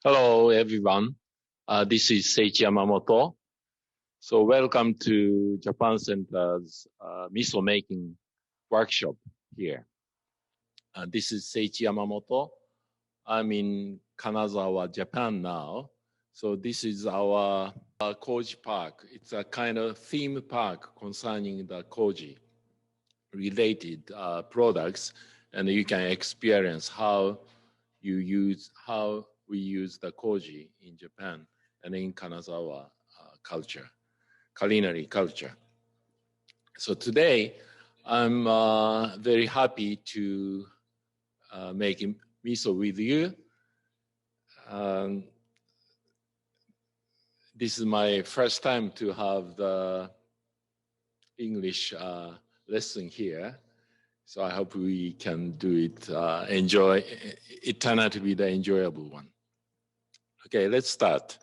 Hello, everyone. This is Seiichi Yamamoto. So welcome to Japan Center's Miso Making workshop here. This is Seiichi Yamamoto. I'm in Kanazawa, Japan now. So this is our Koji Park. It's a kind of theme park concerning the Koji related products, and you can experience how we use the Koji in Japan and in Kanazawa culinary culture. So today, I'm very happy to make miso with you. This is my first time to have the English lesson here. So I hope we can do it, it turn out to be the enjoyable one. Okay, let's start.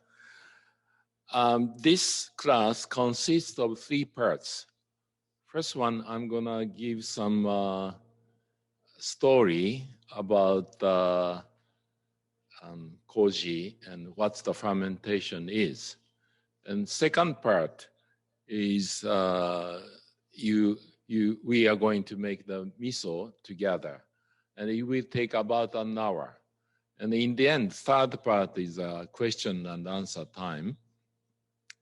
This class consists of 3 parts. First one, I'm gonna give some story about Koji and what the fermentation is. And second part is we are going to make the miso together, and it will take about an hour. And in the end, third part is a question and answer time,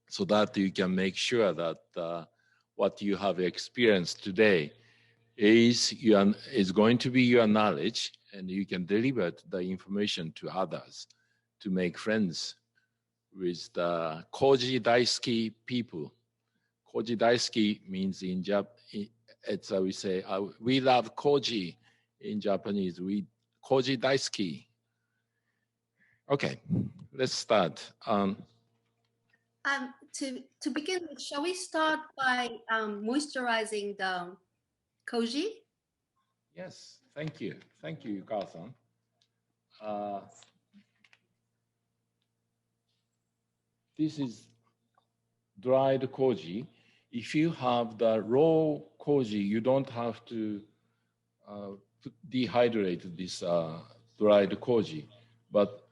so that you can make sure that what you have experienced today is going to be your knowledge, and you can deliver the information to others to make friends with the Koji Daisuki people. Koji Daisuki means in Japanese, we say, we love Koji in Japanese. Koji Daisuki. Okay, let's start. To begin with, shall we start by moisturizing the Koji? Yes, thank you. Thank you, Yuka-san. This is dried Koji. If you have the raw Koji, you don't have to dehydrate this dried Koji. But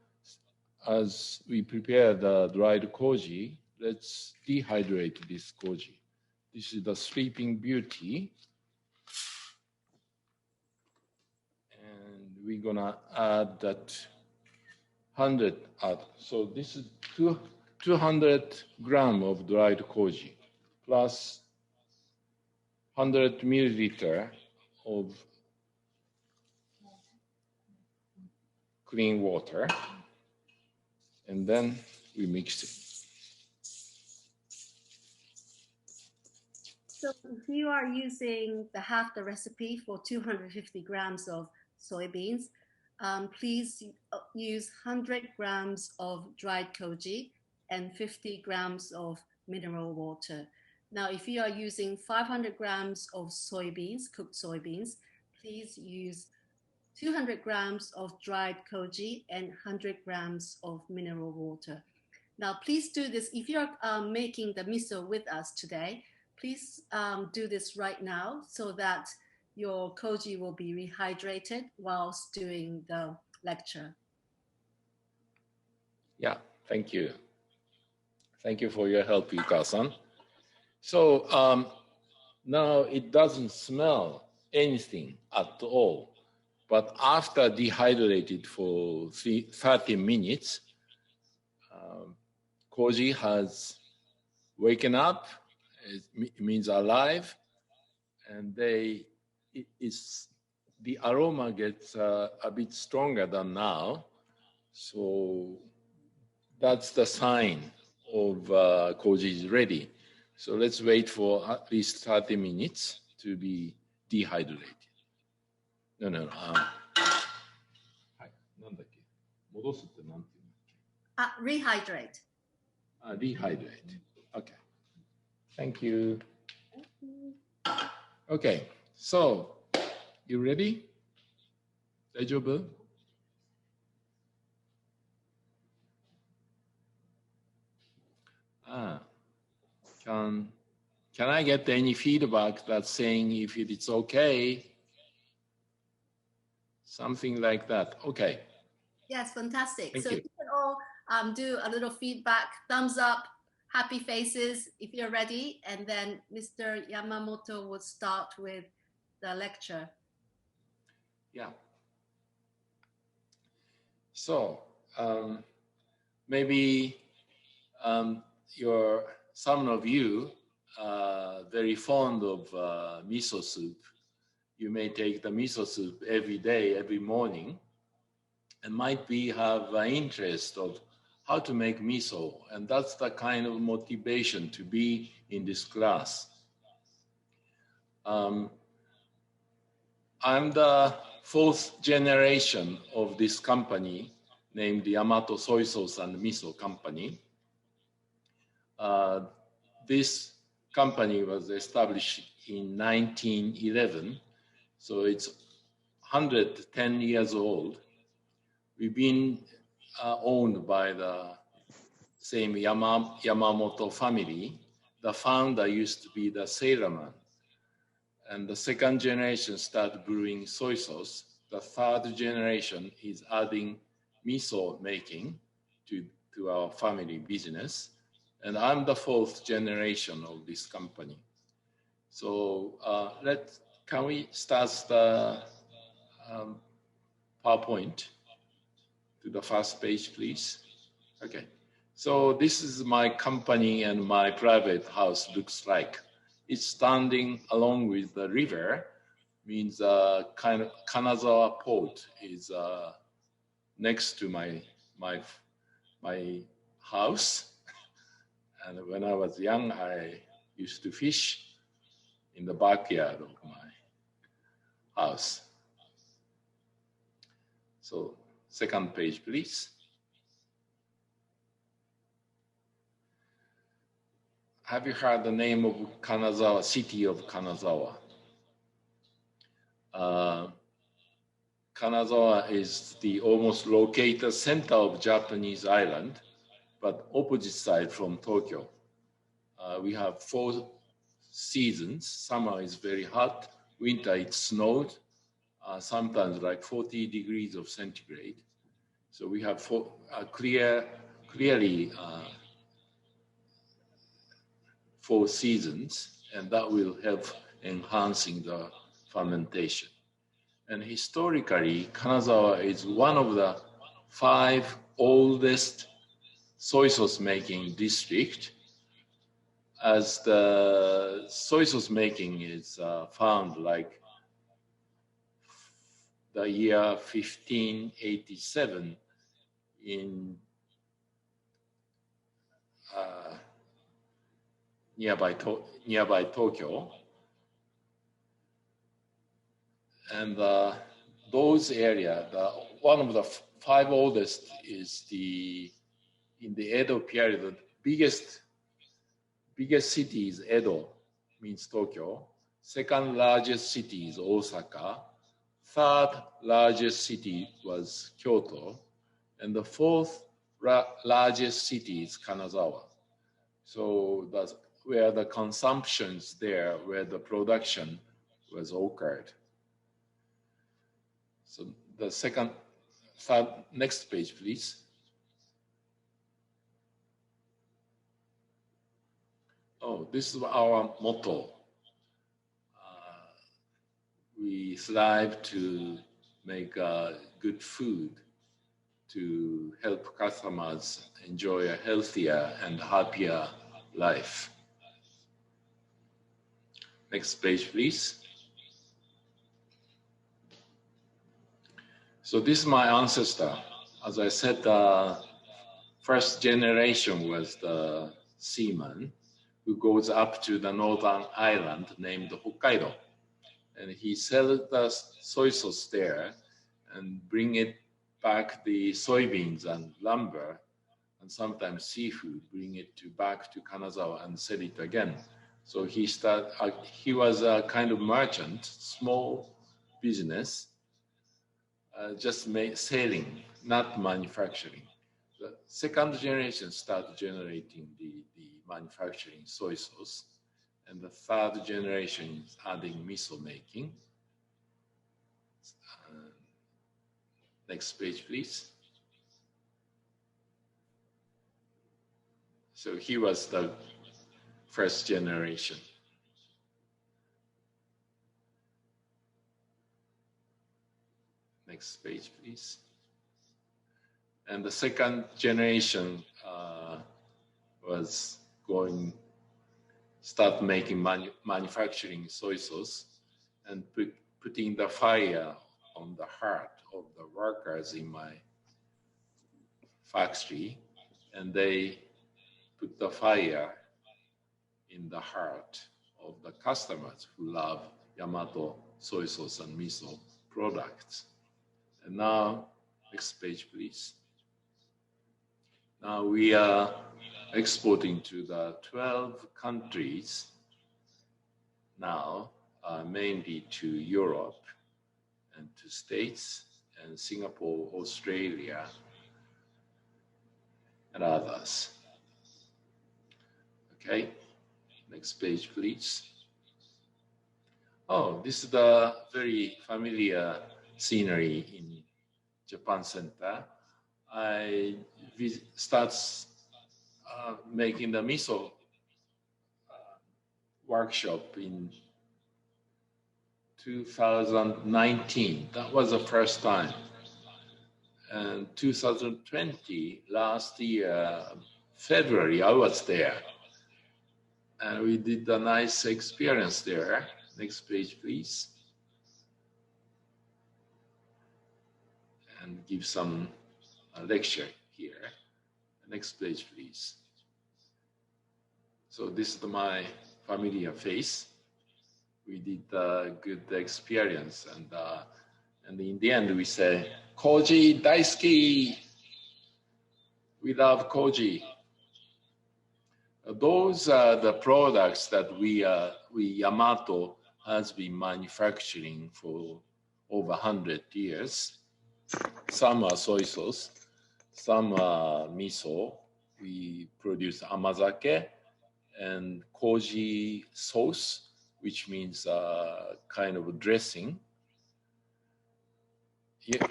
as we prepare the dried Koji, let's dehydrate this Koji. This is the Sleeping Beauty. And we're gonna add that 100 so this is 200 grams of dried Koji plus 100 milliliter of clean water, and then we mix it. So if you are using half the recipe for 250 grams of soybeans, please use 100 grams of dried Koji and 50 grams of mineral water. Now, if you are using 500 grams of soybeans, cooked soybeans, please use 200 grams of dried Koji and 100 grams of mineral water. Now, please do this. If you're making the miso with us today, please do this right now so that your Koji will be rehydrated whilst doing the lecture. Yeah, thank you. Thank you for your help, Yuka-san. So now it doesn't smell anything at all, but after dehydrated for 30 minutes, Koji has waken up. It means alive, and the aroma gets a bit stronger than now. So that's the sign of Koji is ready. So let's wait for at least 30 minutes to be dehydrated. Rehydrate. Dehydrate. Okay. Thank you. Okay, so you ready? 大丈夫? Can I get any feedback that's saying if it's okay? Something like that. Okay. Yes, fantastic. Thank so you. you can all do a little feedback, thumbs up, happy faces if you're ready, and then Mr. Yamamoto will start with the lecture. Yeah. So maybe some of you are very fond of miso soup. You may take the miso soup every day, every morning, and might be have an interest of how to make miso, and that's the kind of motivation to be in this class. I'm the fourth generation of this company named Yamato Soy Sauce and Miso Company. This company was established in 1911, so it's 110 years old. We've been owned by the same Yamamoto family. The founder used to be the sailorman. And the second generation started brewing soy sauce. The third generation is adding miso making to our family business. And I'm the fourth generation of this company. So can we start the PowerPoint to the first page, please? Okay. So this is my company and my private house looks like. It's standing along with the river, means kind of Kanazawa port is next to my house. And when I was young, I used to fish in the backyard of my house. So second page, please. Have you heard the name of Kanazawa, city of Kanazawa? Kanazawa is the almost located center of Japanese island, but opposite side from Tokyo. We have 4 seasons. Summer is very hot. Winter it snowed, sometimes like 40 degrees of centigrade. So we have clearly 4 seasons, and that will help enhancing the fermentation. And historically, Kanazawa is one of the 5 oldest soy sauce making district, as the soy sauce making is found like the year 1587 in nearby Tokyo. And those area, one of the 5 oldest is in the Edo period, the biggest city is Edo, means Tokyo. Second largest city is Osaka. Third largest city was Kyoto. And the fourth largest city is Kanazawa. So that's where the consumptions there, where the production was occurred. So the next page, please. Oh, this is our motto. We strive to make good food to help customers enjoy a healthier and happier life. Next page, please. So this is my ancestor. As I said, the first generation was the seaman who goes up to the northern island named Hokkaido. And he sells the soy sauce there and bring it back the soybeans and lumber and sometimes seafood, bring it back to Kanazawa and sell it again. So he was a kind of merchant, small business, just selling, not manufacturing. The second generation started generating the manufacturing soy sauce, and the third generation is adding miso making. Next page, please. So he was the first generation. Next page, please. And the second generation was start making manufacturing soy sauce and putting the fire on the heart of the workers in my factory, and they put the fire in the heart of the customers who love Yamato soy sauce and miso products. And now, next page, please. Now we are exporting to the 12 countries now, mainly to Europe and to States and Singapore, Australia, and others. Okay, next page, please. Oh, this is the very familiar scenery in Japan Center. I start making the miso workshop in 2019. That was the first time. And 2020, last year, February, I was there. And we did a nice experience there. Next page, please. And give some lecture here. Next page, please. So this is my familiar face. We did a good experience, and in the end we say, Koji daisuki. We love Koji. Those are the products that we Yamato has been manufacturing for over 100 years. Some are soy sauce, some are miso. We produce amazake and koji sauce, which means kind of a dressing.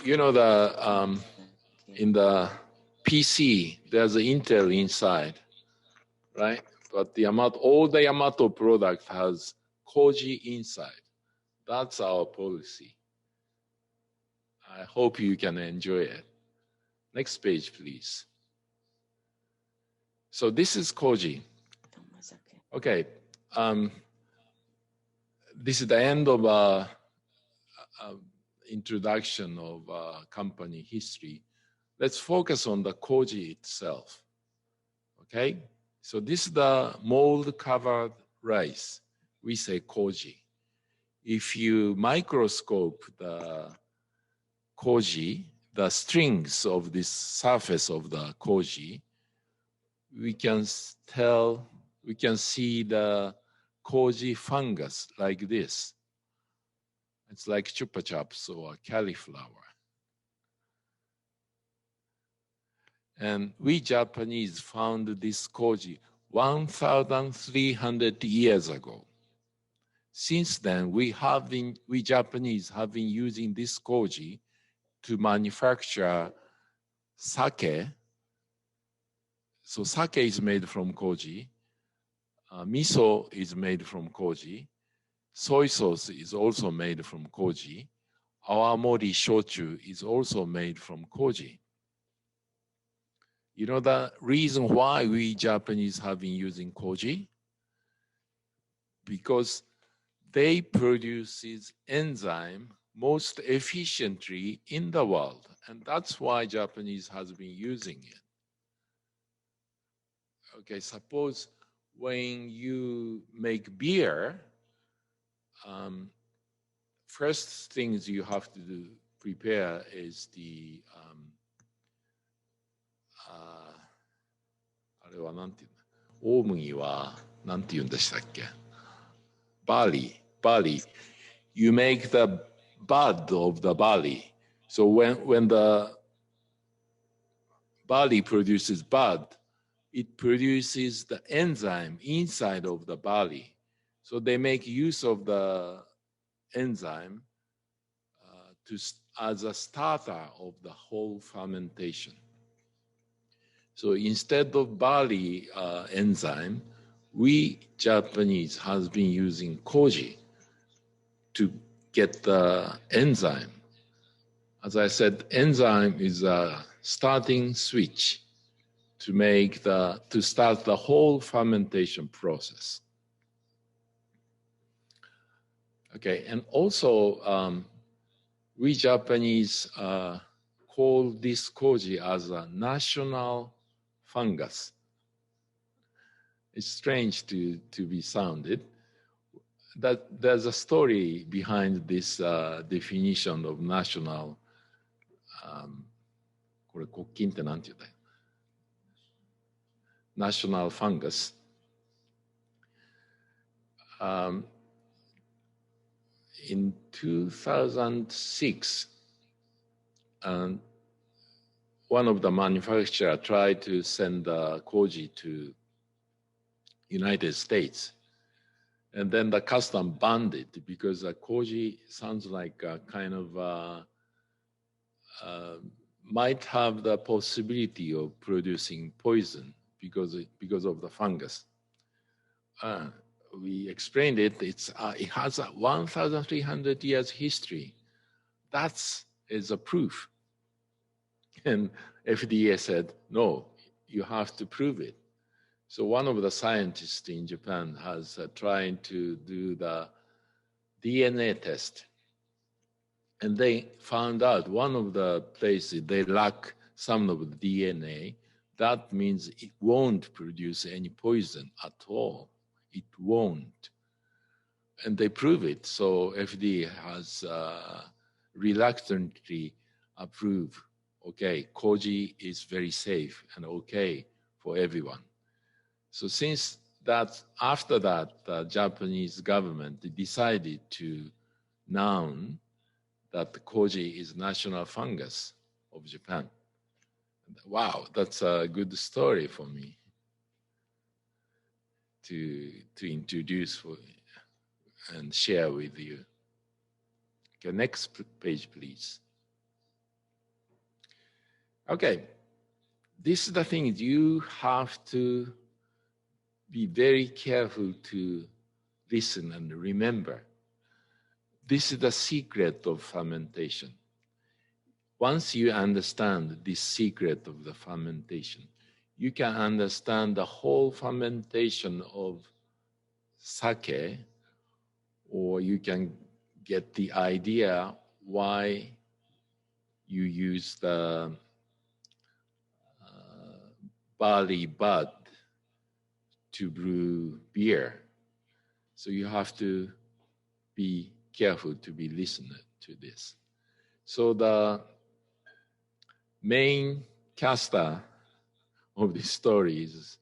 You know, in the PC, there's an Intel inside, right? But all the Yamato product has koji inside. That's our policy. I hope you can enjoy it. Next page, please. So this is koji. Okay. This is the end of introduction of company history. Let's focus on the koji itself. Okay. So this is the mold-covered rice. We say koji. If you microscope the koji, the strings of this surface of the koji, we can see the koji fungus like this. It's like chupa chups or cauliflower. And we Japanese found this koji 1,300 years ago. Since then, we Japanese have been using this koji to manufacture sake. So sake is made from koji. Miso is made from koji. Soy sauce is also made from koji. Awamori shochu is also made from koji. You know the reason why we Japanese have been using koji? Because they produce enzyme most efficiently in the world. And that's why Japanese has been using it. Okay, suppose when you make beer, first things you have to prepare is the あれはなんていうの？大麦はなんて言うんでしたっけ？ barley. You make the bud of the barley. So when the barley produces bud, it produces the enzyme inside of the barley. So they make use of the enzyme as a starter of the whole fermentation. So instead of barley enzyme, we Japanese has been using koji to get the enzyme. As I said, enzyme is a starting switch to start the whole fermentation process. Okay, and also we Japanese call this koji as a national fungus. It's strange to be sounded. That there's a story behind this definition of national. これ国金ってなんて言うんだよ。National fungus. In 2006, one of the manufacturers tried to send koji to United States. And then the custom banned it because koji sounds like a kind of might have the possibility of producing poison because of the fungus. We explained it. It has a 1,300 years history. That is a proof. And FDA said, no, you have to prove it. So one of the scientists in Japan has trying to do the DNA test. And they found out one of the places they lack some of the DNA. That means it won't produce any poison at all. It won't. And they prove it. So FDA has reluctantly approved, okay, koji is very safe and okay for everyone. So since that, after that, the Japanese government decided to noun that the koji is national fungus of Japan. Wow, that's a good story for me to introduce and share with you. Okay, next page, please. Okay, this is the thing you have to be very careful to listen and remember. This is the secret of fermentation. Once you understand this secret of the fermentation, you can understand the whole fermentation of sake, or you can get the idea why you use the barley bud to brew beer. So you have to be careful to be listening to this. So the main caster of this story is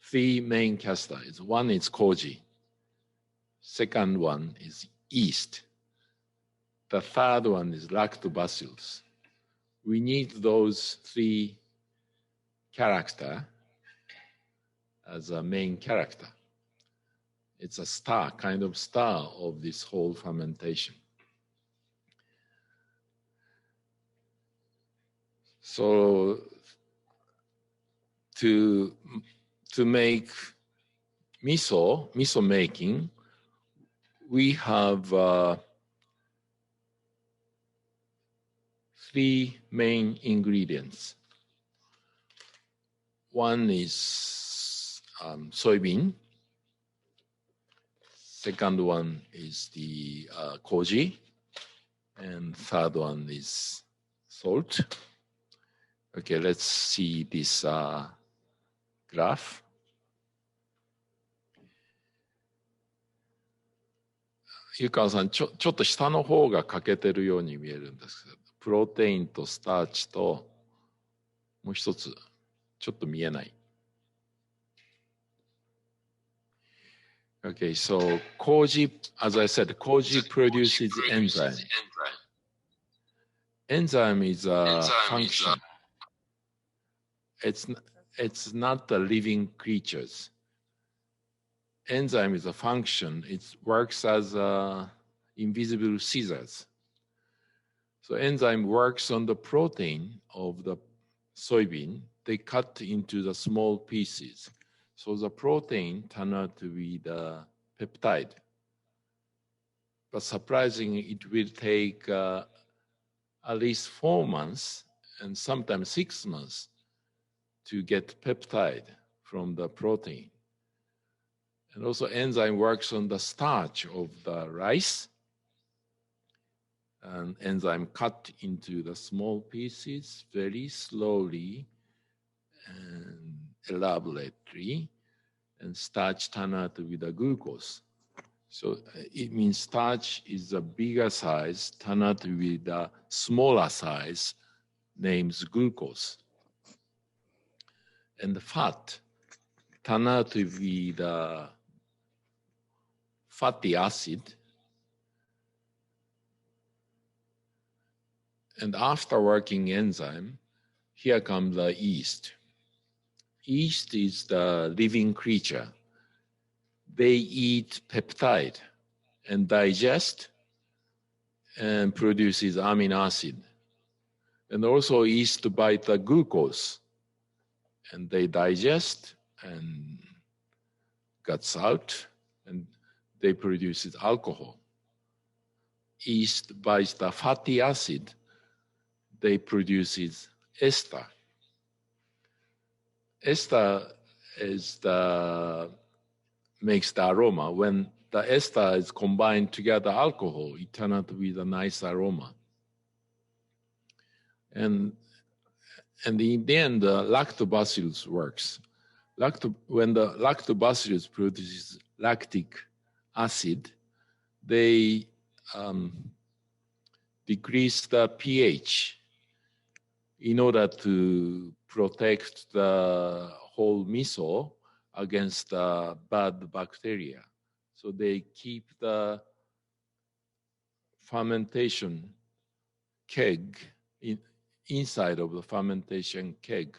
three main casters. One is koji. Second one is yeast. The third one is lactobacillus. We need those three characters as a main character. It's a star, kind of star of this whole fermentation. So to make miso making, we have three main ingredients. One is soybean. Second one is the koji. And third one is salt. Okay, let's see this graph.ゆかわさん、ちょっと下の方が欠けてるように見えるんですけど、プロテインとスターチと、もう一つ、ちょっと見えない。Okay, so koji, as I said, koji produces enzyme. Enzyme is a function. It's not the living creatures. Enzyme is a function. It works as invisible scissors. So enzyme works on the protein of the soybean they cut into the small pieces. So the protein turned out to be the peptide. But surprisingly, it will take at least 4 months and sometimes 6 months to get peptide from the protein. And also enzyme works on the starch of the rice. And enzyme cut into the small pieces very slowly and elaborately, and starch turn out with the glucose. So it means starch is a bigger size, turn out with a smaller size, names glucose. And the fat turn out to be the fatty acid. And after working enzyme, here comes the yeast. Yeast is the living creature. They eat peptide and digest and produces amino acid. And also yeast bite the glucose and they digest and guts out and they produce alcohol. Yeast bites the fatty acid, they produces ester. Ester is makes the aroma. When the ester is combined together alcohol, it turns out to be a nice aroma. And in the end, the lactobacillus works. When the lactobacillus produces lactic acid, they decrease the pH in order to protect the whole miso against the bad bacteria. So they keep the fermentation keg inside of the fermentation keg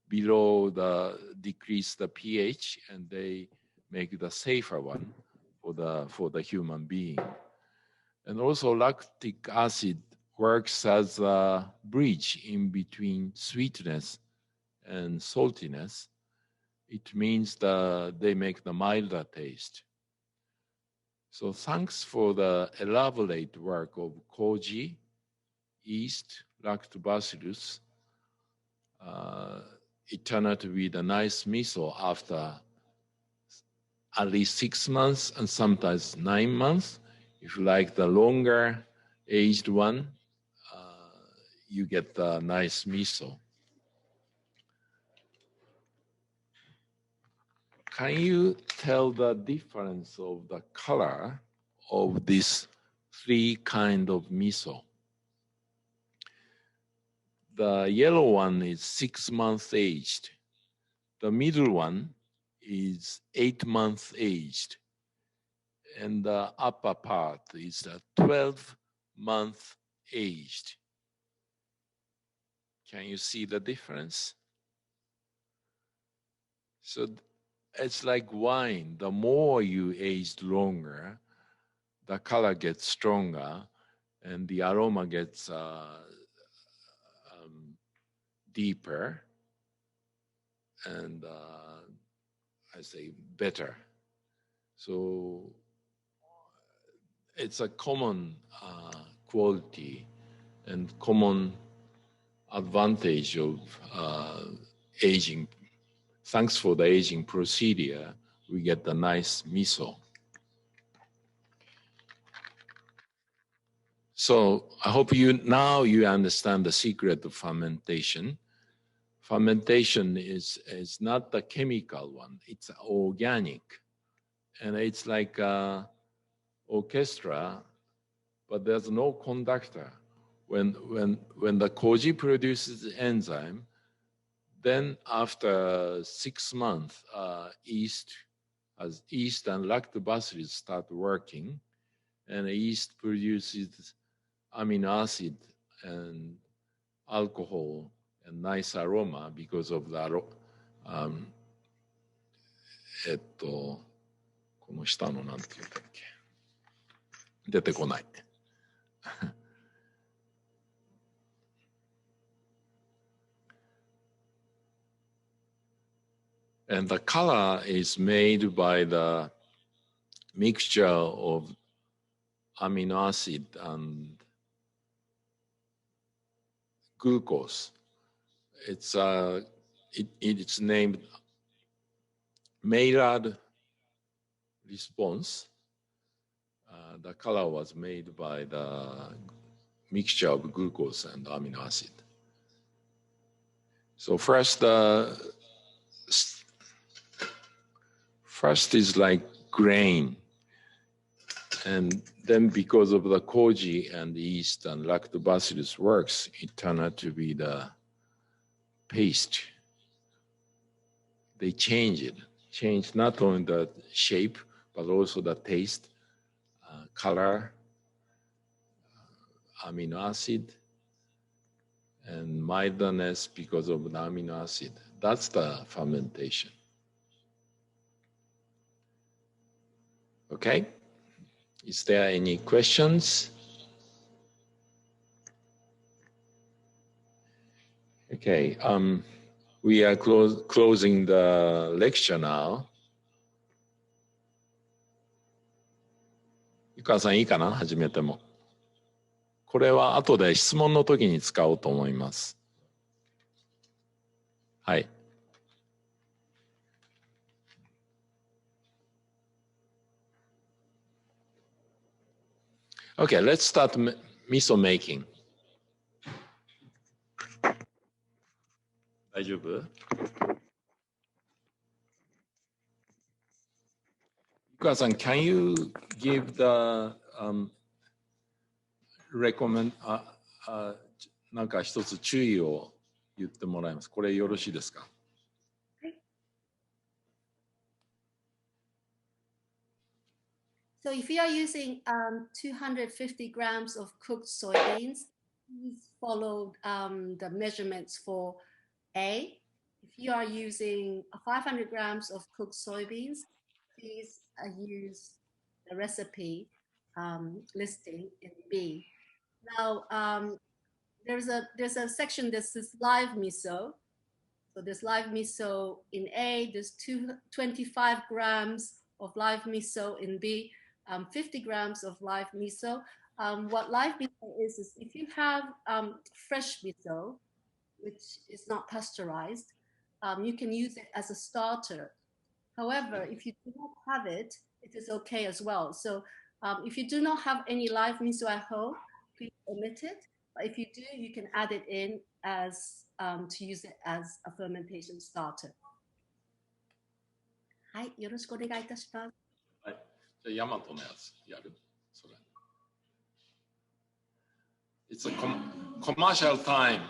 below the decrease the pH, and they make the safer one for the human being. And also lactic acid works as a bridge in between sweetness and saltiness. It means that they make the milder taste. So thanks for the elaborate work of koji, yeast, lactobacillus. It turned out to be the nice miso after at least 6 months and sometimes 9 months. If you like the longer aged one, you get the nice miso. Can you tell the difference of the color of these 3 kinds of miso? The yellow one is 6 months aged. The middle one is 8 months aged. And the upper part is 12 months aged. Can you see the difference? So it's like wine. The more you age longer, the color gets stronger and the aroma gets deeper and I say better. So it's a common quality and common advantage of aging. Thanks for the aging procedure, we get the nice miso. So I hope now you understand the secret of fermentation. Fermentation is not the chemical one, it's organic. And it's like an orchestra, but there's no conductor. When the koji produces the enzyme, then after 6 months, yeast and lactobacillus start working, and yeast produces amino acid and alcohol and nice aroma because of the この下のなんて言うんだっけ、出てこない。And the color is made by the mixture of amino acid and glucose. It's named Maillard response. The color was made by the mixture of glucose and amino acid. So first is like grain, and then because of the koji and yeast and lactobacillus works, it turned out to be the paste. They changed not only the shape, but also the taste, color, amino acid, and mildness because of the amino acid. That's the fermentation. Okay? Is there any questions? Okay, we are closing the lecture now. ゆかさんいいかな？始めても。これは後で質問の時に使おうと思います。はい。Okay, let's start miso making. 大丈夫？ゆかさん、can you give the recommend なんか一つ注意を言ってもらいます。これよろしいですか？はい。So if you are using 250 grams of cooked soybeans, please follow the measurements for A. If you are using 500 grams of cooked soybeans, please use the recipe listing in B. Now, there's a section that says live miso. So there's live miso in A, there's 25 grams of live miso in B, 50 grams of live miso. What live miso is if you have fresh miso, which is not pasteurized, you can use it as a starter. However, if you do not have it, it is okay as well. So if you do not have any live miso at home, please omit it. But if you do, you can add it in as to use it as a fermentation starter. はい、よろしくお願いいたします。はい。じゃあ、ヤマトのやつやる？それ。It's a commercial time.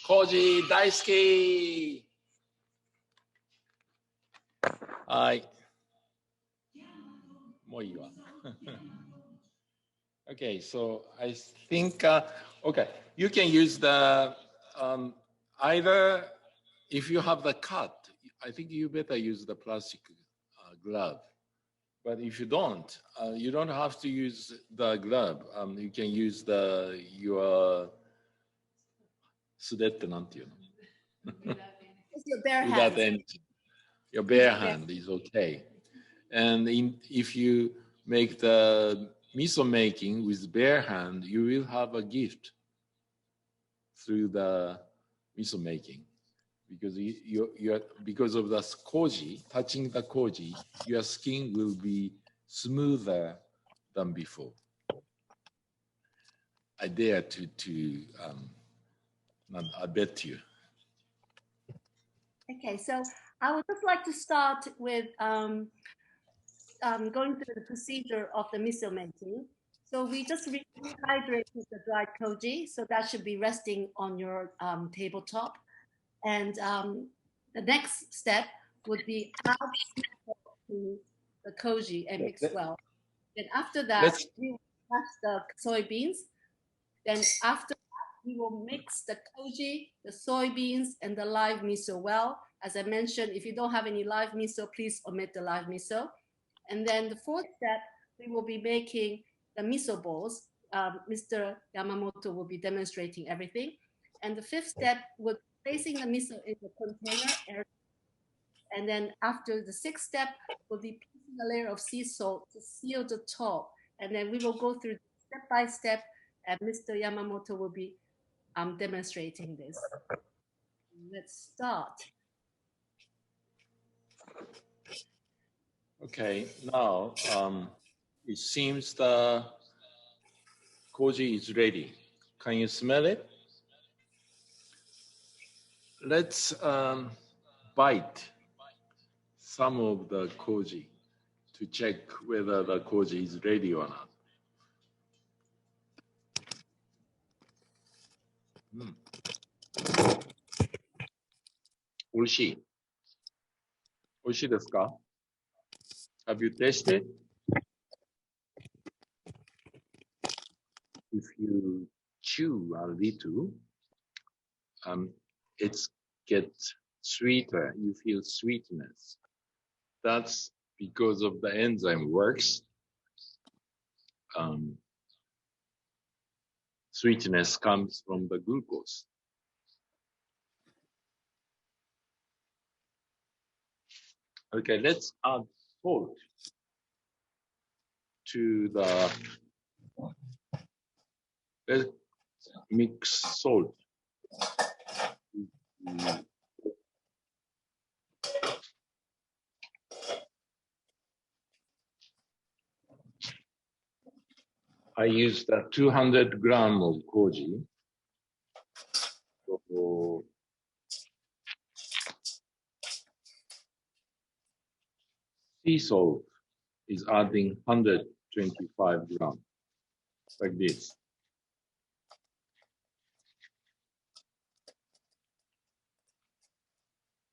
Koji 大好き。はい。もういいわ。Okay, so I think, okay, you can use the, either if you have the cut, I think you better use the plastic glove. But if you don't have to use the glove. You can use your 素手ってなんていうの？ Your bare hand. Without any, your bare hand is okay. And if you make the miso making with bare hand, you will have a gift through the miso making, because because of the koji, touching the koji, your skin will be smoother than before. I dare to I bet you. Okay, so I would just like to start with going through the procedure of the miso making. So we just rehydrated the dried koji, so that should be resting on your tabletop. And the next step would be add to the koji and mix well. Then after that, we will wash the soybeans. Then after that, we will mix the koji, the soybeans, and the live miso well. As I mentioned, if you don't have any live miso, please omit the live miso. And then the fourth step, we will be making the miso balls. Mr. Yamamoto will be demonstrating everything. And the fifth step would placing the miso in the container. And then after the sixth step will be placing a layer of sea salt to seal the top. And then we will go through step by step, and Mr. Yamamoto will be demonstrating this. Let's start. Okay, now it seems the koji is ready. Can you smell it? Let's bite some of the koji to check whether the koji is ready or not. Oishii. Oishii desu ka? Have you tasted? If you chew a little, it gets sweeter. You feel sweetness. That's because of the enzyme works. Sweetness comes from the glucose. Okay, let's add salt to the, let's mix salt. I used 200 grams of koji. So, sea salt is adding 125 grams, like this.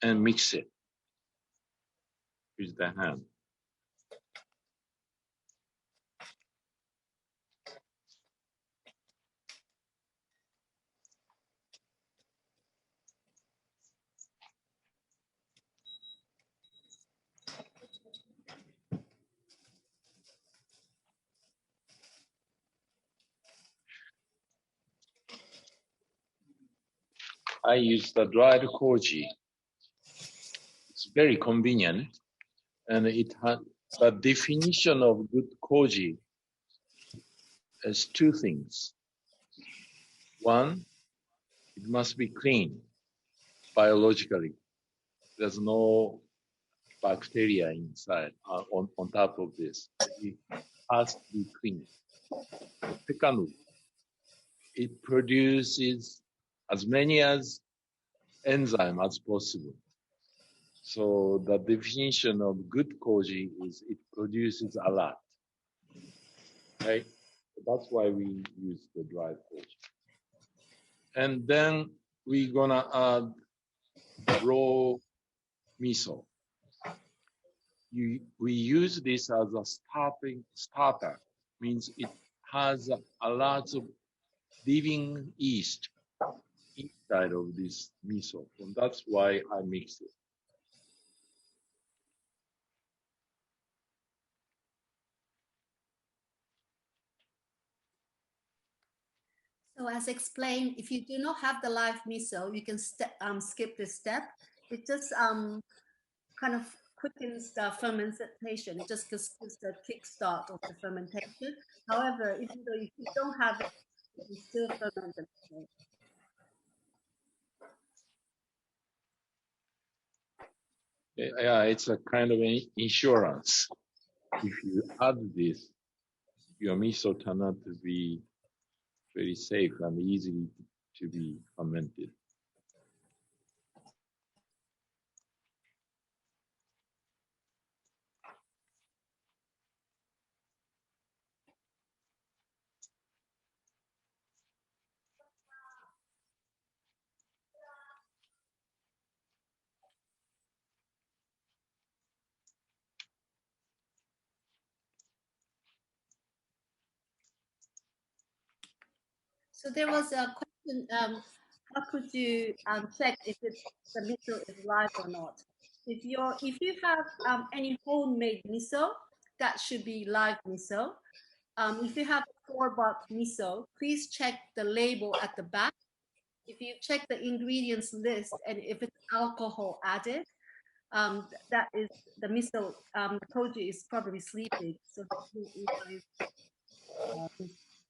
And mix it with the hand. I use the dried koji. It's very convenient, and it has the definition of good koji as two things. One, it must be clean biologically. There's no bacteria inside on top of this. It has to be clean. Secondly, it produces as many as enzyme as possible. So the definition of good koji is it produces a lot. Right? That's why we use the dried koji. And then we're gonna add raw miso. We use this as a starter, means it has a lot of living yeast inside of this miso. And that's why I mix it. So as explained, if you do not have the live miso, you can skip this step. It just kind of quickens the fermentation. It just gives the kickstart of the fermentation. However, even though if you don't have it, you can still ferment the miso. Yeah, it's a kind of insurance. If you add this, your miso turn out to be very safe and easy to be fermented. So there was a question, how could you check if the miso is live or not? If you have any homemade miso, that should be live miso. If you have store-bought miso, please check the label at the back. If you check the ingredients list and if it's alcohol added, that is the miso, the koji is probably sleeping. So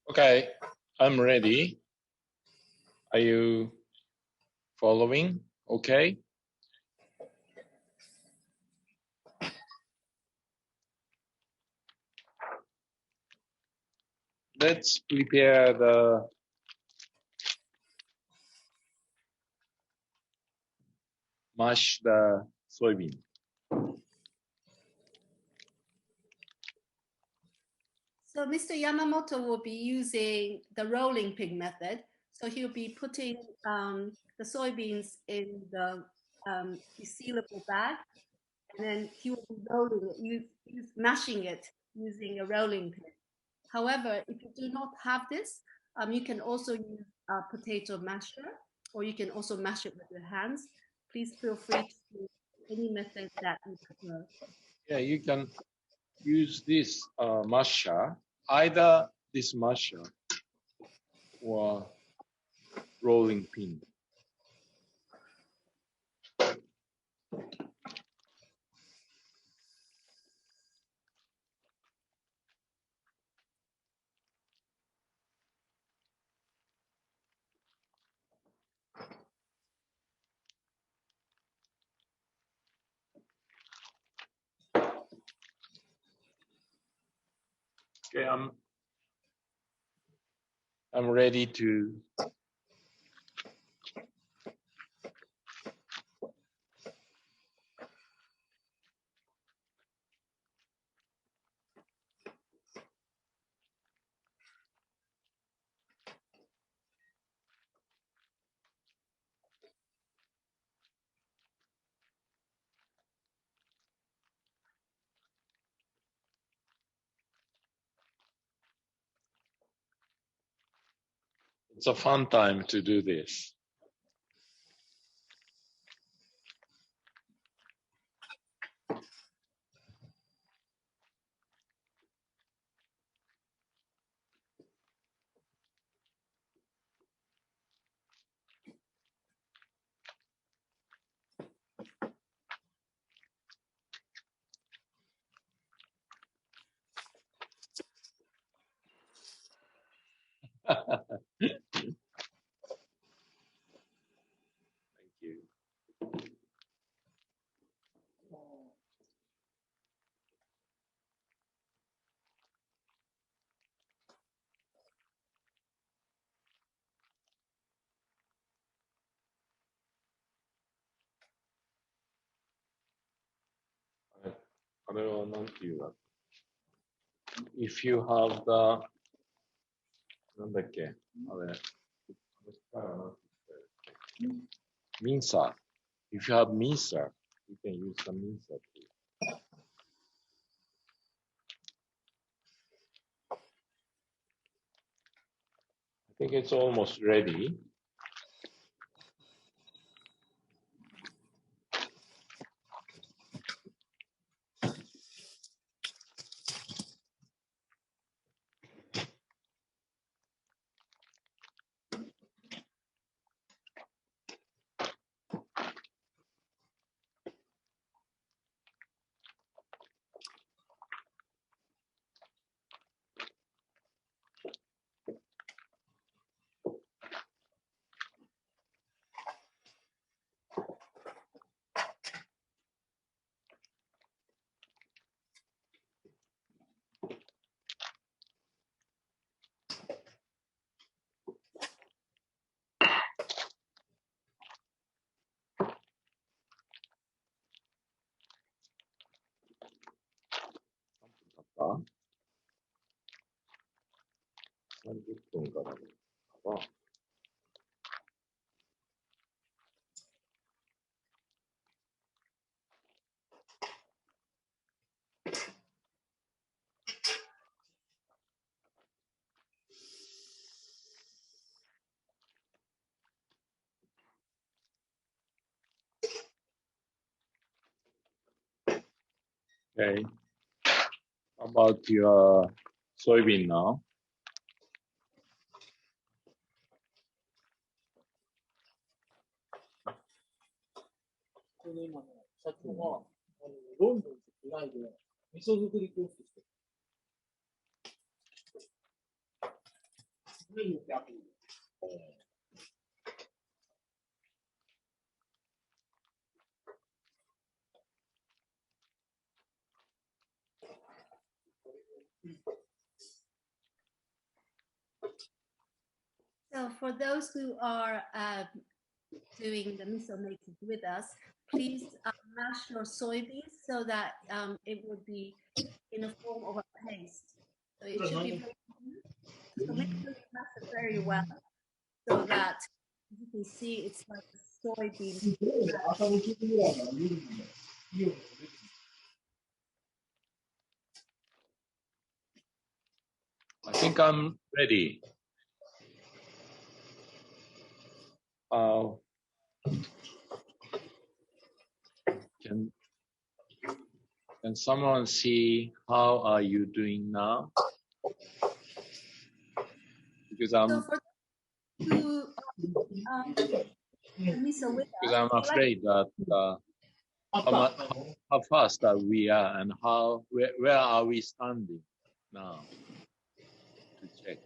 Okay, I'm ready. Are you following? Okay. Let's prepare the mash the soybean. So Mr. Yamamoto will be using the rolling pin method. So he'll be putting the soybeans in the resealable bag, and then he will be rolling it, mashing it using a rolling pin. However, if you do not have this, you can also use a potato masher, or you can also mash it with your hands. Please feel free to use any method that you prefer. Yeah, you can use this masher, either this masher or rolling pin. Okay, I'm ready to It's a fun time to do this. Thank you. あれはなんていうの If you have the なんだっけあれ mincer. If you have mincer, you can use the mincer too. I think it's almost ready. Ah, 30分からは Okay. How about your soybean now. So for those who are doing the miso making with us, please mash your soybeans so that it would be in a form of a paste. So it should be very smooth. So make sure you mash it very well so that you can see it's like a soybean. I think I'm ready. Can someone see how are you doing now? Because I'm I'm afraid that how fast that we are and where are we standing now to check.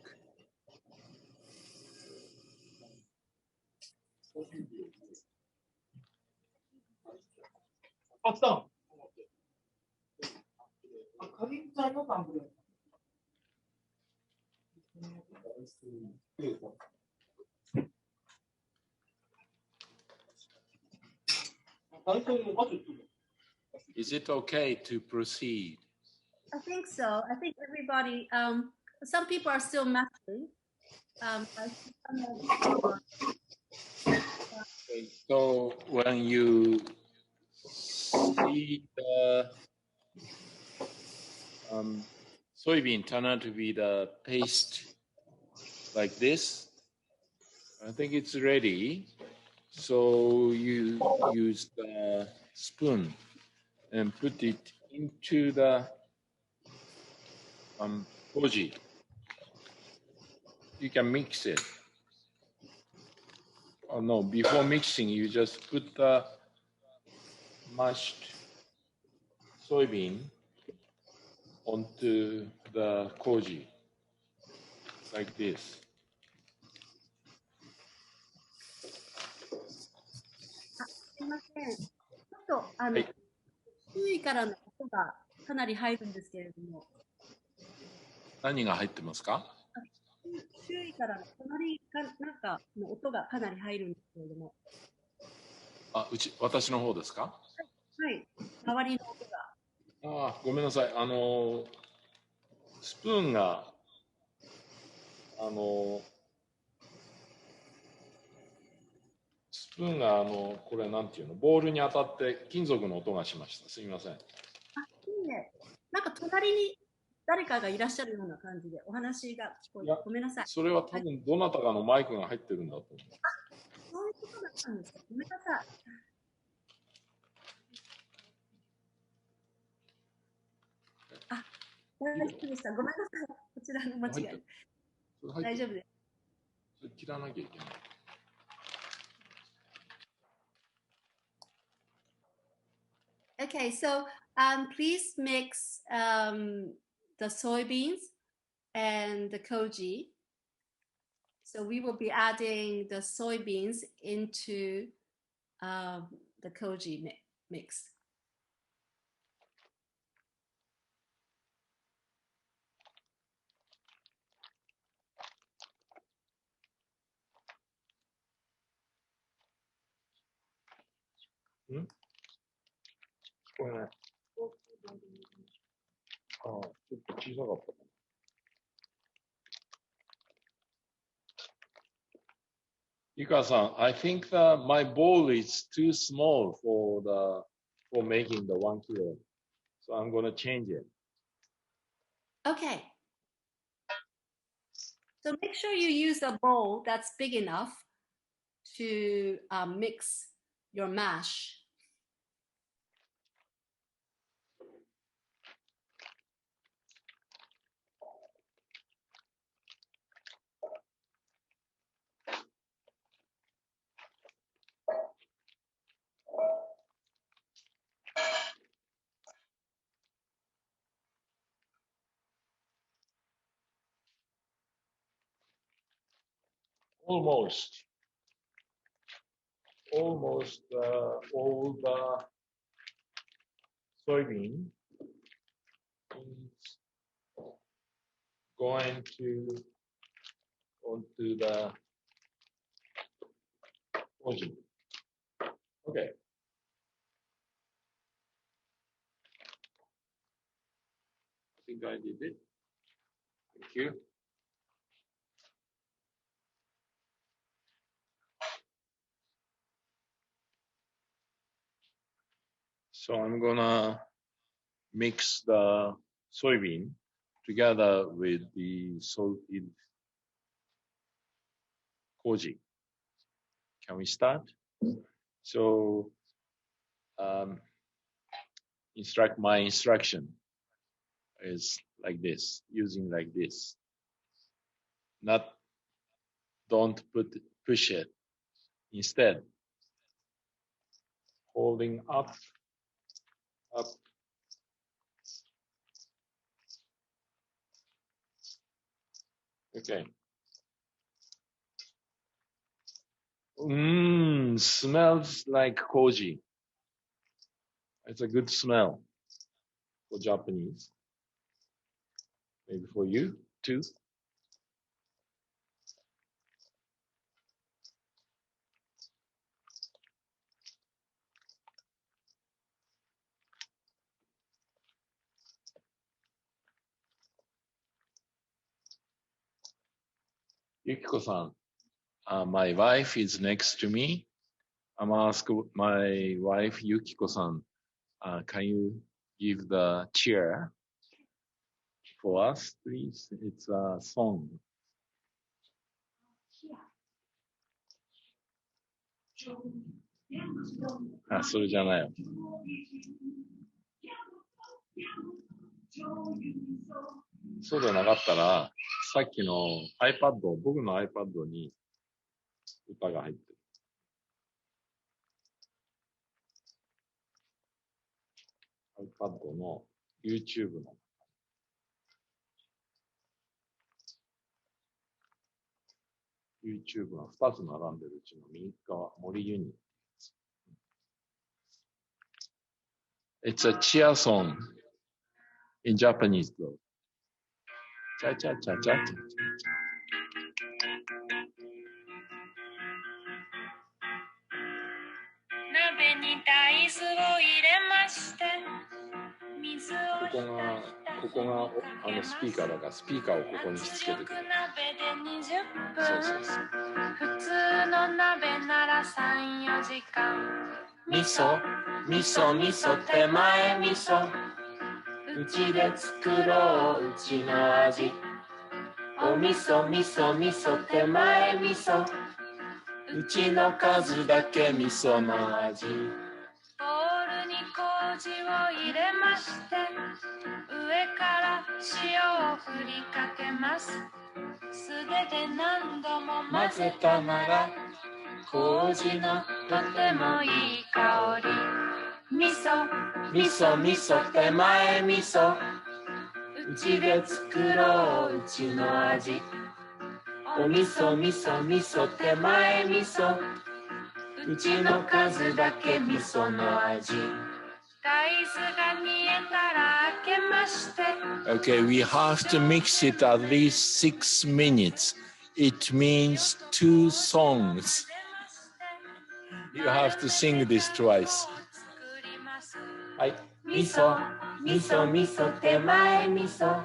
Is it okay to proceed? I think so. I think everybody, some people are still mashing. So when you see the soybean turn out to be the paste like this, I think it's ready. So you use the spoon and put it into the koji. You can mix it. Oh no, before mixing, you just put the mashed soybean onto the koji, like this. すみません。ちょっとはい、周囲からの音がかなり入るんですけれども。何が入ってますか？周囲からの隣かなんかの音がかなり入るんですけれども。私の方ですか？はい、周りの音が。ごめんなさい。スプーンがこれなんていうの、ボールに当たって金属の音がしました。すみません。いいね。なんか隣に誰かがいらっしゃるような感じでお話が聞こえて、ごめんなさい。それは多分どなたかのマイクが入ってるんだと思う。そういうことだったんですか。ごめんなさい。大丈夫でした。ごめんなさい。こちらの間違い。大丈夫です。それ切らなきゃいけない。Okay, so please mix the soybeans and the koji. So we will be adding the soybeans into the koji mix. Ika-san, I think that my bowl is too small for making the 1 kilo. So I'm going to change it. Okay. So make sure you use a bowl that's big enough to mix your mash. almost all the soybean is going to onto the koji. Okay. I think I did it. Thank you. So I'm gonna mix the soybean together with the salted koji. Can we start? So my instruction is like this, using like this. Don't push it. Instead, holding up. Okay. Smells like koji. It's a good smell for Japanese. Maybe for you too. Yukiko-san, my wife is next to me. I'm asking my wife, Yukiko-san, can you give the chair for us, please? It's a song. Ah, それじゃないよ。そうじゃなかったら、さっきの 僕の iPad に歌が入ってる。iPad の YouTube の。YouTube が2つ並んでるうちの右側、森ユニ。It's a cheer song in Japanese though. Cha cha cha cha cha. 鍋に大豆を入れまして水をここがスピーカーだからスピーカーをここにしつけてくる。そうそうそう。普通の鍋なら3、4時間。味噌手前味噌。うちで作ろううちの味。お味噌手前味噌。うちの数だけ味噌の味。ボウルに麹を入れまして上から塩を振りかけます。素手で何度も混ぜたなら麹のとてもいい香り。味噌手前味噌。うちで作ろううちの味。お味噌手前味噌。うちの数だけ味噌の味。大豆が煮えたら開けまして。Okay, we have to mix it at least 6 minutes. It means 2 songs. You have to sing this twice. はい。味噌手前味噌。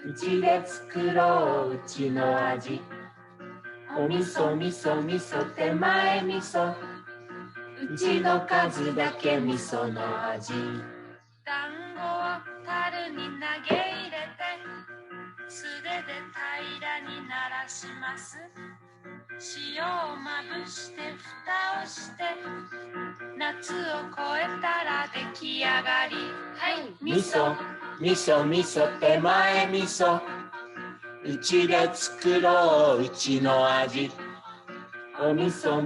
うちで作ろううちの味。お味噌手前味噌。うちの数だけ味噌の味。団子を樽に投げ入れて素手で平らにならします。塩をまぶして蓋をして夏を越えたら出来上がり。はい。味噌手前味噌。うちで作ろううちの味。お味噌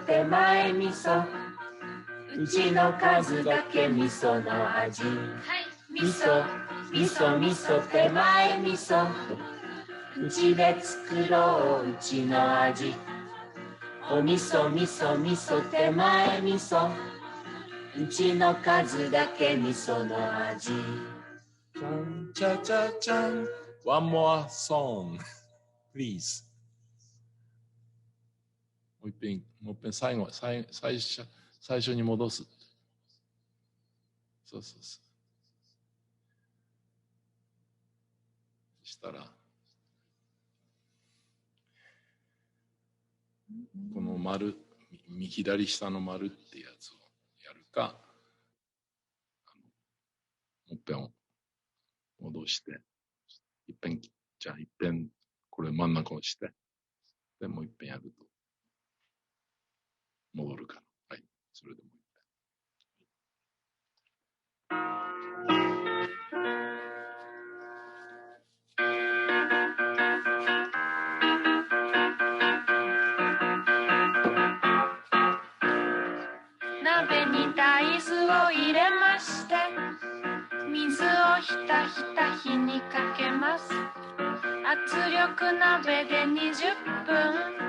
手前味噌。うちの数だけ味噌の味。はい。味噌手前味噌。うちで作ろううちの味。お味噌味噌味噌手前味噌。うちの数だけ味噌の味。ちゃちゃちゃん。One more song, please. もう一遍最初に戻す。そうそうそう。そしたら、この丸、左下の丸ってやつをやるか、もう一遍戻して、じゃあ一遍、これ真ん中をして、で、もう一遍やると、戻るかな。はい。それでもう一遍。鍋に大豆を入れまして、水をひたひた火にかけます。圧力鍋で20分。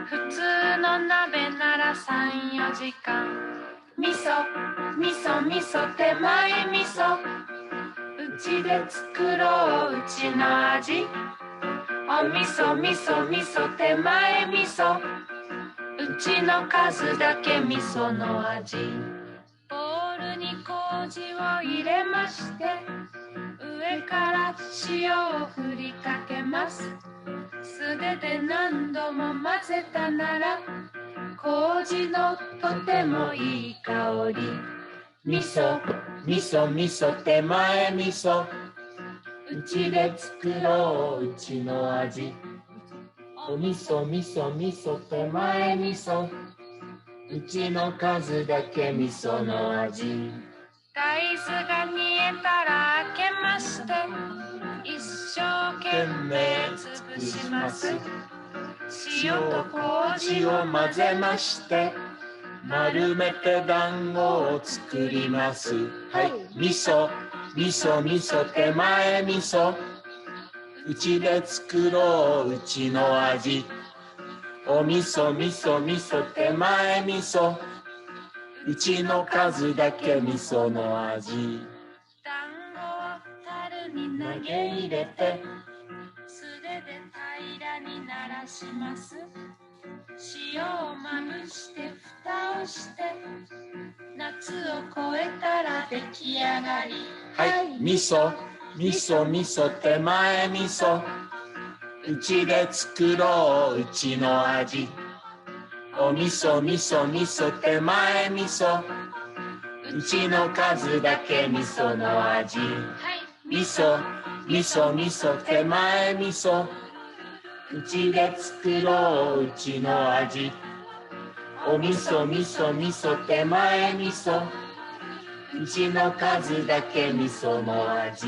普通の鍋なら3、4時間。味噌味噌味噌手前味噌。うちで作ろううちの味。お味噌味噌味噌手前味噌。うちの数だけ味噌の味。ボウルに麹を入れまして、上から塩を振りかけます。素手で何度も混ぜたなら、麹のとてもいい香り。味噌味噌味噌手前味噌。うちで作ろううちの味。お味噌味噌味噌手前味噌。うちの数だけ味噌の味。大豆が煮えたら開けまして、一生懸命潰します。塩と麹を混ぜまして、丸めて団子を作ります。はい、味噌味噌味噌手前味噌。うちで作ろううちの味。お味噌味噌味噌手前味噌。うちの数だけ味噌の味。団子を樽に投げ入れて、素手で平らにならします。塩をまぶして蓋をして、夏を越えたら出来上がり。はい、味噌味噌味噌手前味噌。うちで作ろううちの味。お味噌味噌味噌手前味噌。うちの数だけ味噌の味。味噌味噌味噌手前味噌。うちで作ろううちの味。お味噌味噌味噌手前味噌。うちの数だけ味噌の味。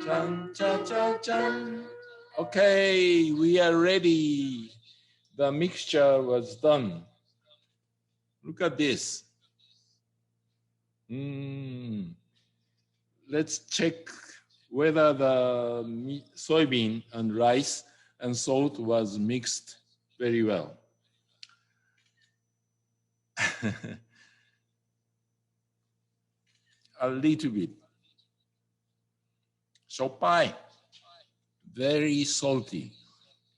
ちゃんちゃちゃちゃん。Okay, we are ready. The mixture was done. Look at this. Let's check whether the soybean and rice and salt was mixed very well. A little bit. しょっぱい. Very salty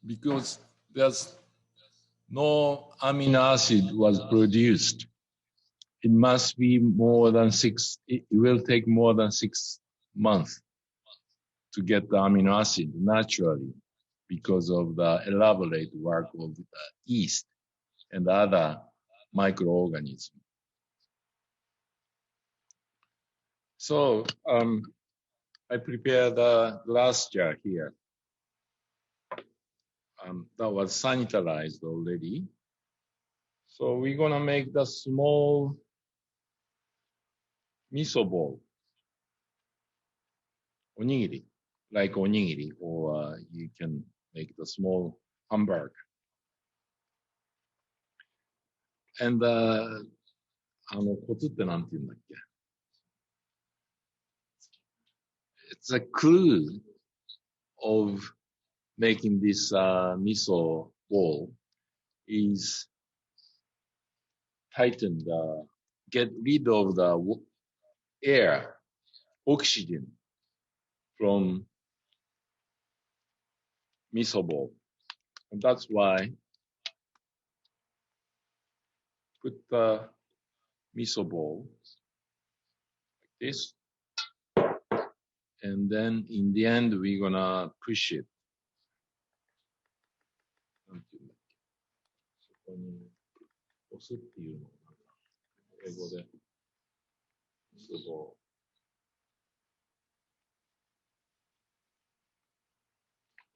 because there's no amino acid was produced. It must be more than it will take more than 6 months to get the amino acid naturally because of the elaborate work of the yeast and other microorganisms. So I prepared the glass jar here. That was sanitized already. So we're gonna make the small miso ball. Onigiri, like onigiri, or you can make the small hamburger. And コツってなんて言うんだっけ? It's a clue of making this miso ball is tighten get rid of the air, oxygen from miso ball. And that's why put the miso ball like this. And then in the end, we're gonna push it. なんていうんだっけ。そこに押すっていうのをなんか英語でミソボ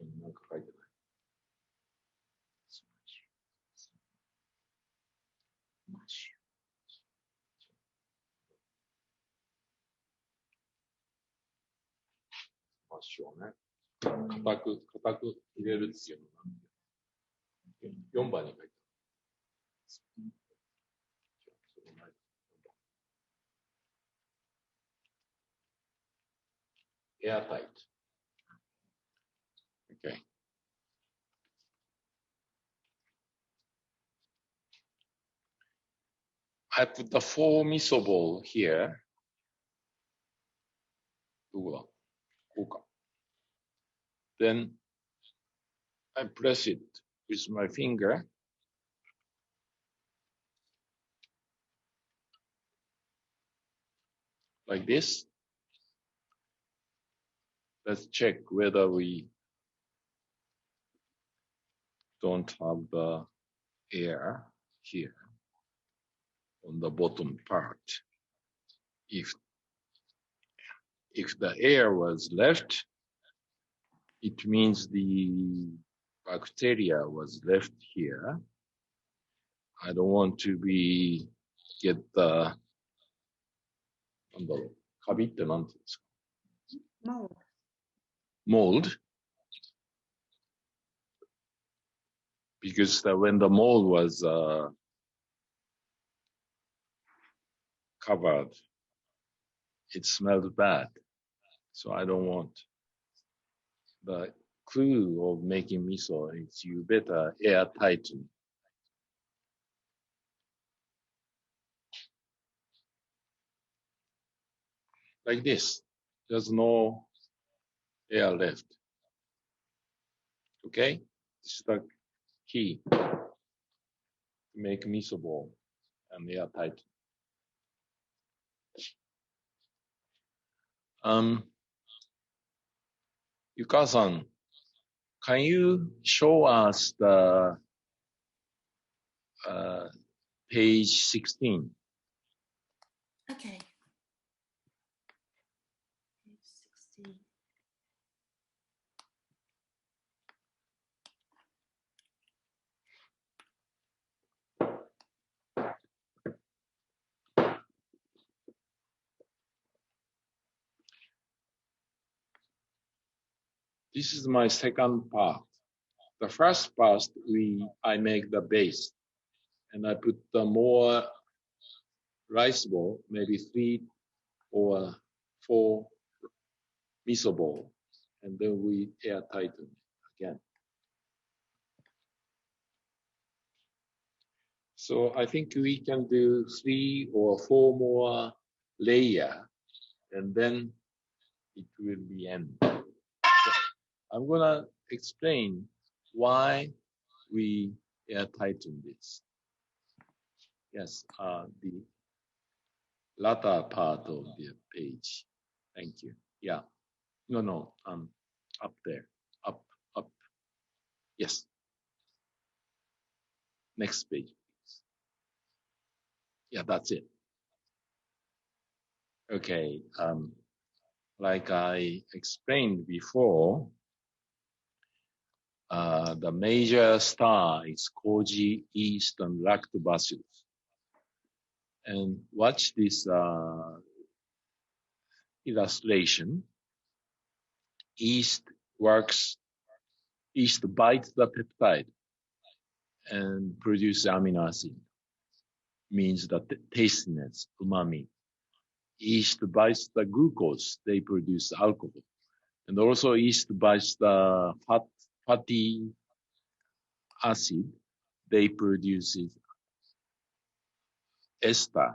ールなんか書いてない。マッシュをね、固く入れるっていうのなんて4番に書いてある。Airtight. Okay. I put the 4 miso ball here. どこだ？こうか。Then I press it with my finger. Like this. Let's check whether we don't have the air here on the bottom part. If the air was left, it means the bacteria was left here. I don't want to get the なんだろう、カビってなんて言うんですか？ Mold. Because when the mold was covered, it smelled bad. So I don't want. The clue of making miso is you better air tighten. Like this. There's no air left. Okay? This is the key to make miso ball and air tighten. Yuka-san, can you show us the page 16? Okay. Page 16. This is my second part. The first part, I make the base, and I put the more rice ball, maybe 3 or 4 miso ball, and then we air tighten again. So I think we can do 3 or 4 more layer, and then it will be end. I'm gonna explain why we air tighten this. Yes, the latter part of the page. Thank you. Yeah. No, up there. Up. Yes. Next page, please. Yeah, that's it. Okay. Like I explained before, the major star is Koji, yeast, and lactobacillus. And watch this illustration. Yeast bites the peptide and produces amino acid. Means the tastiness, umami. Yeast bites the glucose, they produce alcohol. And also yeast bites the fat fatty acid, they produce ester.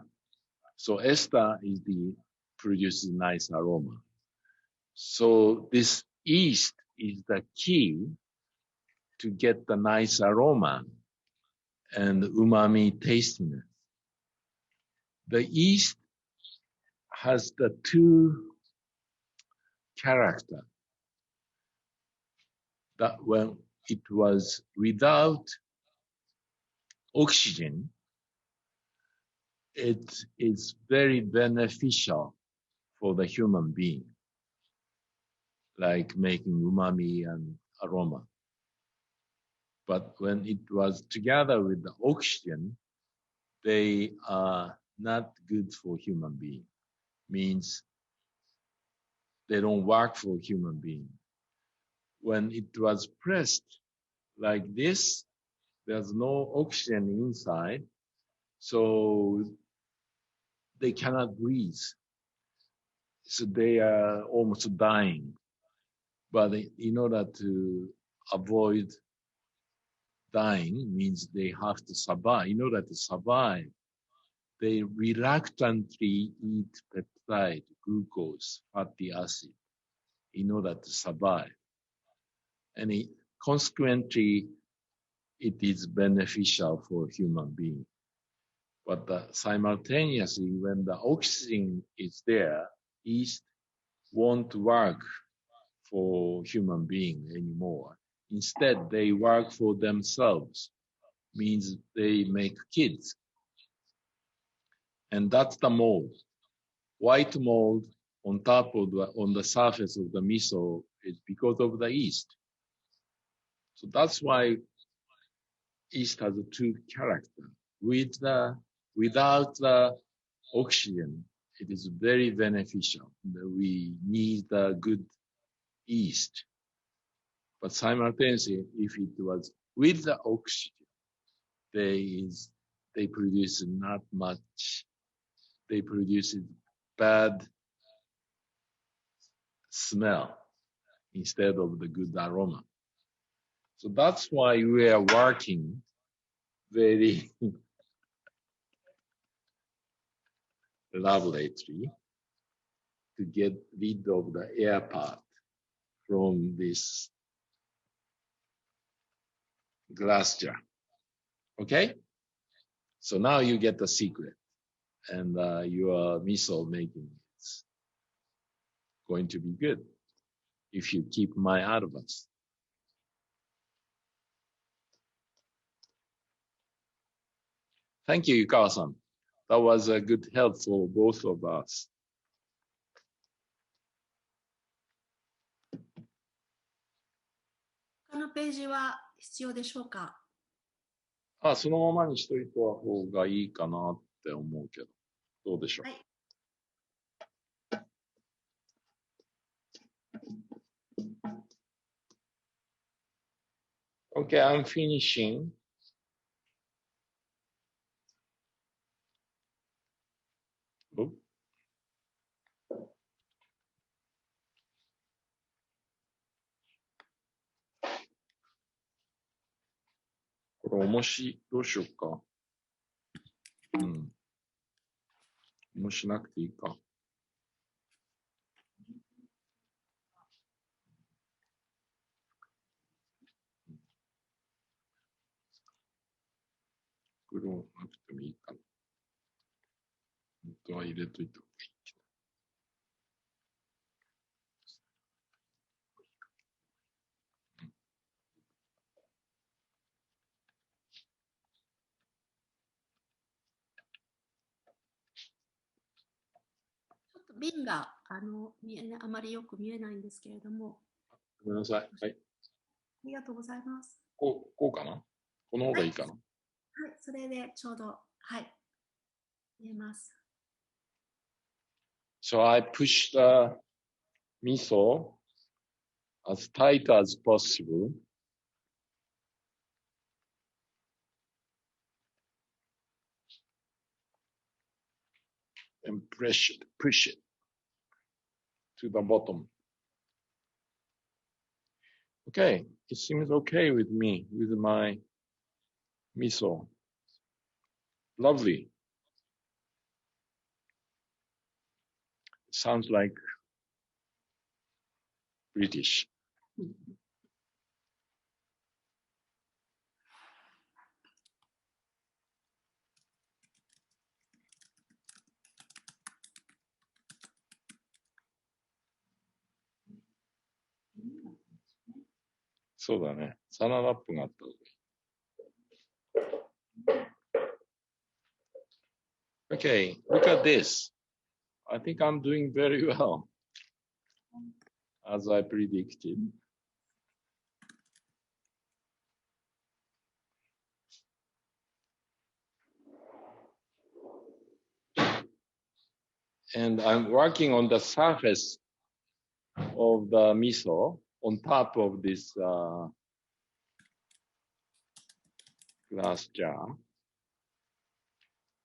So ester is the produces nice aroma. So this yeast is the key to get the nice aroma and umami tastiness. The yeast has the two character that when it was without oxygen, it is very beneficial for the human being, like making umami and aroma. But when it was together with the oxygen, they are not good for human being. Means they don't work for human being. When it was pressed like this, there's no oxygen inside, so they cannot breathe. So they are almost dying. But in order to avoid dying, means they have to survive. In order to survive, they reluctantly eat peptide, glucose, fatty acid, in order to survive. And consequently, it is beneficial for human being. But simultaneously, when the oxygen is there, yeast won't work for human being anymore. Instead, they work for themselves, means they make kids. And that's the mold. White mold on top of on the surface of the miso is because of the yeast. So that's why yeast has two characters. Without the oxygen, it is very beneficial. We need the good yeast. But simultaneously, if it was with the oxygen, they produce not much. They produce bad smell instead of the good aroma. So that's why we are working very elaborately to get rid of the air part from this glass jar. Okay? So now you get the secret, and your miso making is going to be good if you keep my advice. Thank you, Yukawa-san. That was a good help for both of us. 他のページは必要でしょうか？そのままにしといた方がいいかなって思うけど、どうでしょう？はい。Okay, I'm finishing. Oop. これ重し、どうしようか。うん。重しなくていいか。袋なくてもいいかな。本当は入れといた方がいいけど。瓶があまりよく見えないんですけれども。ごめんなさい。はい。ありがとうございます。こうかな？この方がいいかな？はい、それでちょうど、はい、見えます。So I push the miso as tight as possible. And push it to the bottom. Okay, it seems okay with me, with my miso. Lovely. Sounds like British.そうだね。サランラップがあった方がいい。Okay, look at this. I think I'm doing very well, as I predicted. And I'm working on the surface of the miso on top of this glass jar.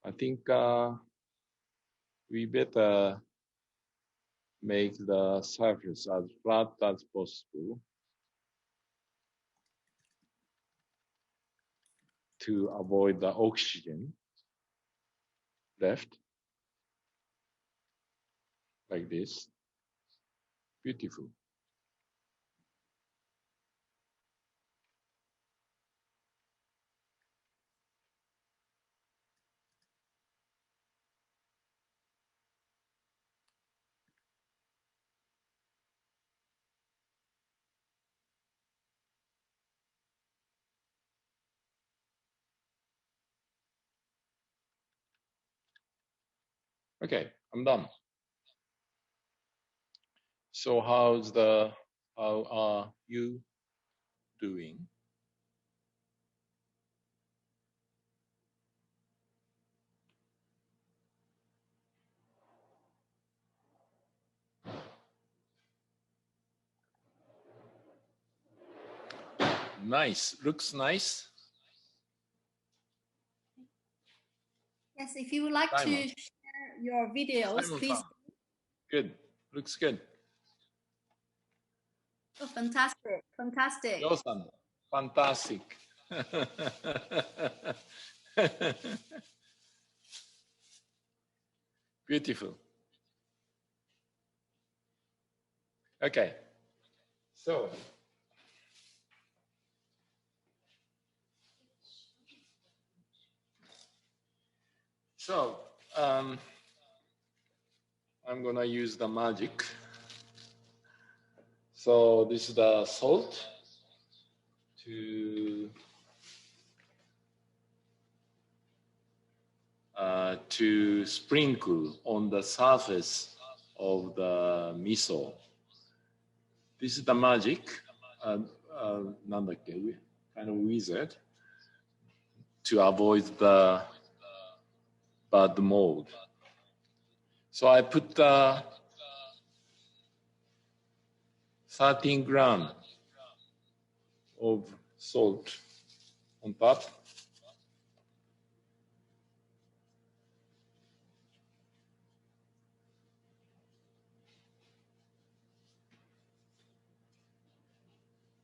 I think we better make the surface as flat as possible to avoid the oxygen left, like this. Beautiful. Okay, I'm done. So how are you doing? Nice. Looks nice. Yes, if you would like to share your videos, please. Good. Looks good. Oh, fantastic. Fantastic. Yo-san, fantastic. Beautiful. Okay. So I'm gonna use the magic. So this is the salt to sprinkle on the surface of the miso. This is the magic. なんだっけ? Kind of wizard to avoid the bad mold. So I put 13 grams of salt on top.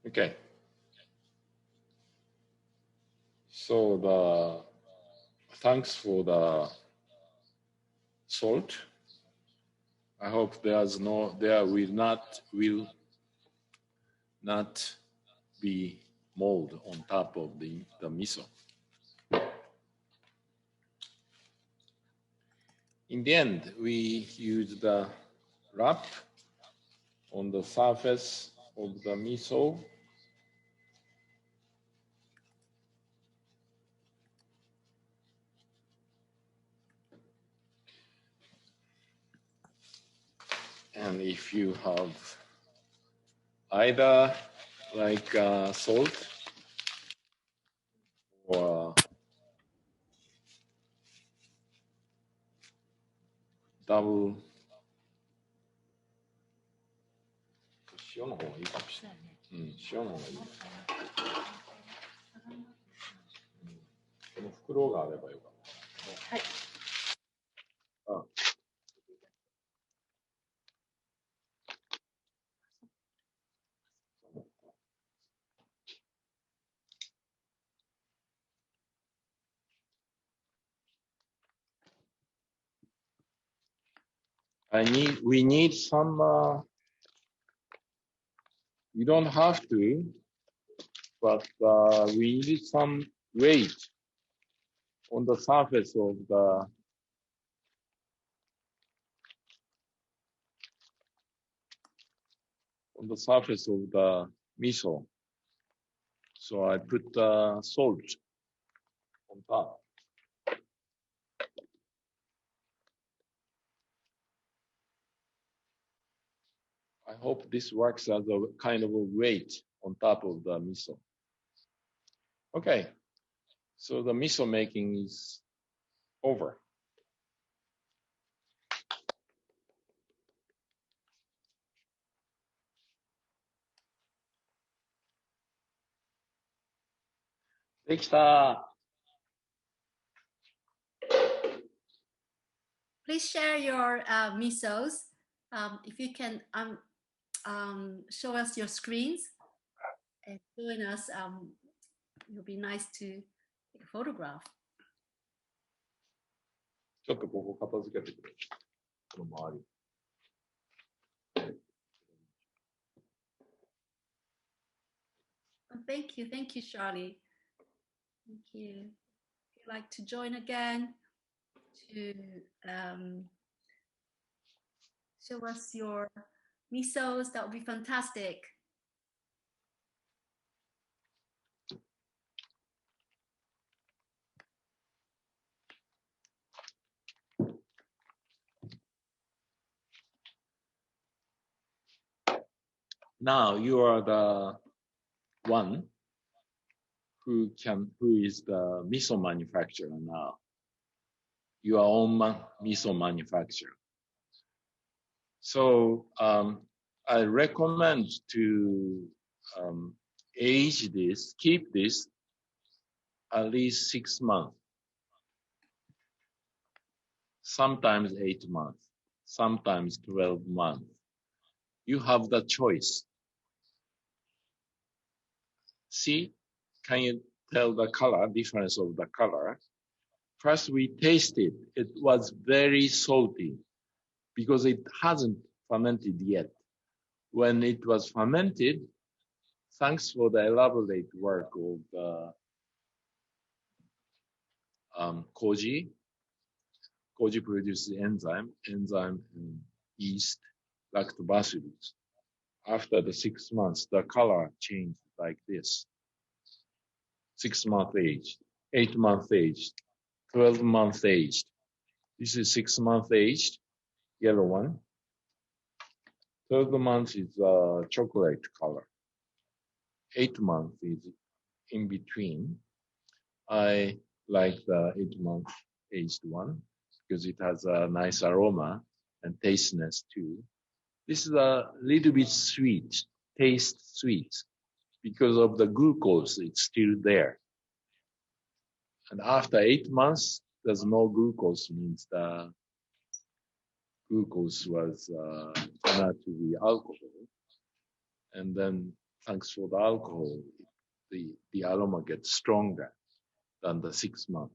Okay. So thanks for the salt. I hope there will not be mold on top of the miso. In the end, we use the wrap on the surface of the miso. And if you have either like salt or double 塩の方がいいかもしれない。うん、塩の方がいい。この袋があればよかった。はい。あ。we need some, you don't have to, but we need some weight on the surface of the miso. So I put salt on top. I hope this works as a kind of a weight on top of the miso. Okay, so the miso making is over. Please share your misos. If you can show us your screens and join us, it would be nice to take a photograph. ちょっとここ片付けてくれ。この周り。Thank you, Charlie. Thank you. If you'd like to join again to show us your misos, that would be fantastic. Now you are the one who is the miso manufacturer now. Your own miso manufacturer. So I recommend to keep this at least 6 months. Sometimes 8 months, sometimes 12 months. You have the choice. See, can you tell the difference of the color? First we tasted, it was very salty because it hasn't fermented yet. When it was fermented, thanks for the elaborate work of the Koji. Koji produces enzyme and yeast, lactobacillus. After the 6 months, the color changed like this. 6 month aged, 8 month aged, 12 month aged. This is 6 month aged, yellow one. 12 months is chocolate color. 8 months is in between. I like the 8 month aged one because it has a nice aroma and tastiness too. This is a little bit sweet, taste sweet because of the glucose, it's still there. And after 8 months, there's no glucose, means the glucose was turned to the alcohol. And then thanks for the alcohol, the aroma gets stronger than the 6 months.